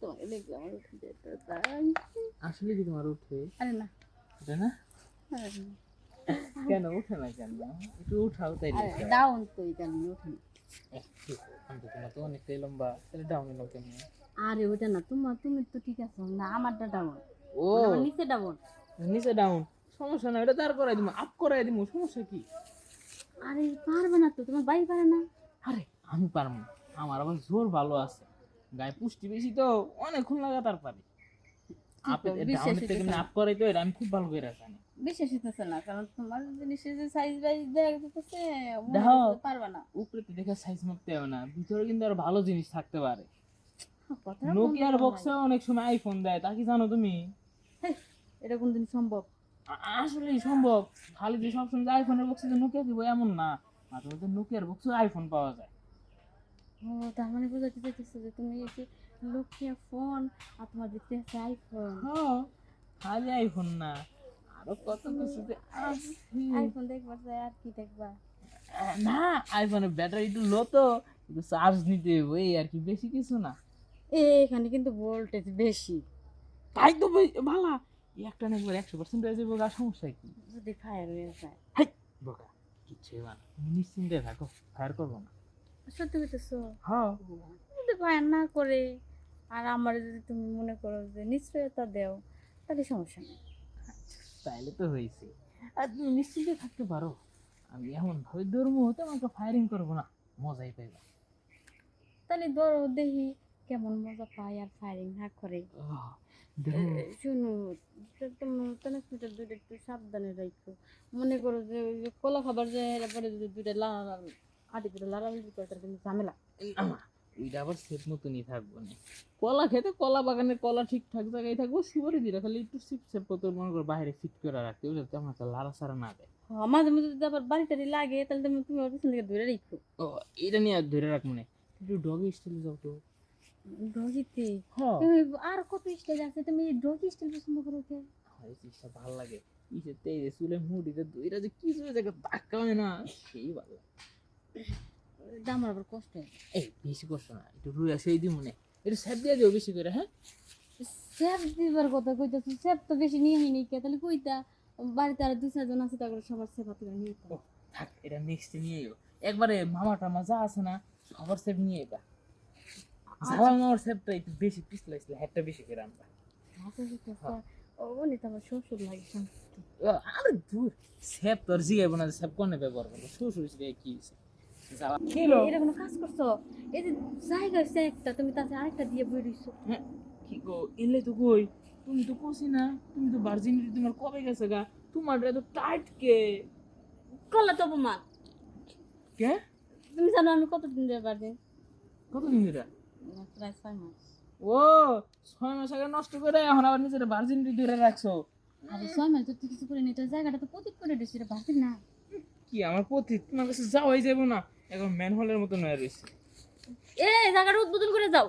তোমাকে দেখলে আমার উঠে যেতে চাই। আসলে কি তোমার উঠে? আরে না, উঠে না? আরে না। কেন উঠে না কেন? একটু উঠাও তাইলে। আরে ডাউন তো এই কারণে ওঠে না। তোমার তো অনেকটাই লম্বা, তাহলে ডাউন এলো কেমন? আরে ওটা না, তুমি তো ঠিক আছে না, আমারটা ডাউন, ও মানে আমার নিচে ডাউন। নিচে ডাউন, সমস্যা না, এটা দাঁড় করাই দিব, আপ করাই দিব, সমস্যা কি? আরে পারবে না তো, তোমার ভাই পারে না। আরে আমি পারবো না, আমার আবার জোর ভালো আছে, গায়ে পুষ্টি বেশি তো, অনেকক্ষণ লাগাতার পারি। আপেল বিশ্বাস ডাউনের থেকে হইতেছে না, আপ করাই তো, এটা আমি খুব ভালো করে জানি। বিশ্বাস হইতেছে না, কারণ তোমার জিনিসের যে সাইজ বাইজ দেখা যেতেছে, মনে দেখো হইতেছে যে পারবে না। উপরে তো দেখে সাইজ মাপতে হবে না, ভিতরে কিন্তু আর ভালো জিনিস থাকতে পারে। কথাটা নোকিয়ার বন্ধ বক্সে অনেক সময় আইফোন দেয়, তা কি জানো তুমি? এটা কোনদিন সম্ভব? আসলেই সম্ভব। খালি যে সবসময় যে আইফোনের বক্সে যে নোকিয়া দিব এমন না, মাঝে মধ্যে নোকিয়ার বক্সে আইফোন পাওয়া যায়। ও, তার মানে বোঝাতে চাইতেছে যে তুমি একটি নোকিয়া ফোন আর তোমার দেখতে আছে আইফোন। হ্যাঁ, খালি আইফোন না, আরো কত তুমি কিছুতে আছে। আইফোন দেখবা চাই আর কি দেখবা? না, আইফোনের ব্যাটারি একটু লো তো, একটু চার্জ নিতে হবে, এই আর কি, বেশি কিছু না। এখানে কিন্তু ভোল্টেজ বেশি, তাই তো ভালা, একটা না একবার 100% হয়ে যাবে, আর সমস্যা কি? যদি ফায়ার হয়ে যায়। হাই বোকা, কিচ্ছু হবে না, তুমি নিশ্চিন্তে থাকো, ফায়ার করবো না। সত্যি বলতেছো? হ্যাঁ, যদি ফায়ার না করে আর আমার যদি তুমি মনে করো যে নিশ্চয়তা দেও, তাহলে সমস্যা নেই। তাইলে তো হয়েছে। আর তুমি নিশ্চিন্তে থাকতে পারো, আমি এমন ভাবে ধর্ম হতে আমাকে ফায়ারিং করবো না, মজাই পাইবা। তাহলে ধরো দেখি কেমন মজা পায় আর ফায়ারিং না করে। দেখো, শুনো, ট্রান্সমিটার দুইটা একটু সাবধানে রাখো। মনে করো যে ওই যে কলা খাবার যে এরপরে যদি দুইটা আটি দুটো লাড়ালাড়ি করে, তার কিন্তু ঝামেলা। আমা ওইটা আবার সেট মতনই থাকবো না। কলা খেতে কলা বাগানের কলা ঠিকঠাক জায়গায় থাকবো, সুপারি দিটা খালি একটু সিপ সেপ করতে, মনে করো বাইরে ফিট করে রাখতে, বুঝলো, তেমন একটা লাড়া সারা না দেয়। মাঝে মাঝে যদি আবার বাড়ি টাড়ি লাগে, তাহলে তুমি ওর পিছন থেকে ধরে রাখো। ও, এটা নিয়ে আর ধরে রাখবো না, একটু ডগি স্টাইলে যাও তো। ডগিতে হ্যাঁ, তুমি আর কত স্টাইল আছে, তুমি ডগি স্টাইল পছন্দ করো কে? আমার এই জিনিসটা ভালো লাগে, ইসে তেজে চুলে মুড়িতে দুইটা যে কিছু জায়গা ধাক্কা হয় না, সেই ভালো লাগে। আমার আবার কষ্ট হয়। এই বেশি কষ্ট না, একটু রুই সেই দিই মনে, একটু স্যাপ দিয়ে দিও বেশি করে, হ্যাঁ। স্যাপ দিবার কথা কইতাছি, স্যাপ তো বেশি নিয়ে হয়নি কে, তাহলে কইতা বাড়িতে আর দুই চারজন আছে, তারপরে সবার স্যাপ হাতে নিয়ে ও থাক, এটা নেক্সট নিয়ে এও, একবারে মামা টামা যা আছে না সবার সেপ নিয়ে এটা, জামাল মামার সেপটা একটু বেশি পিছলাইছিল, হেডটা বেশি করে আনবা। ও বলি তো আমার শ্বশুর লাগে শান্তি। আরে দূর, সেপ তো আর জিগাইব না, সেপ কোনে ব্যবহার করবো, শ্বশুর হিসেবে কি হয়েছে, জ্বালা খেলো। এটা কোনো কাজ করছো? এই যে জায়গা হচ্ছে একটা, তুমি তাতে আরেকটা দিয়ে বই রইছো। হ্যাঁ, কি গো, এলে তো কই, তুমি তো কষি না, তুমি তো ভার্জিনিটি তোমার কবে গেছে গা, তোমার এত টাইট কে? করলে তো অপমান। কে? তুমি জানো আমি কতদিন ধরে পারছি? কতদিন ধরে? প্রায় 6 মাস। ও, 6 মাস আগে নষ্ট করে এখন আবার নিজের ভার্জিনিটি ধরে রাখছো। আরে 6 মাস তো কিছু করে নি, এটা জায়গাটা তো পতিত করে দিচ্ছি, এটা বাকি না। কি আমার প্রতি তোমার কাছে যাওয়াই যাবো না, এখন ম্যানহোলের মতো নয় রয়েছে। এই জায়গাটা উদ্বোধন করে যাও।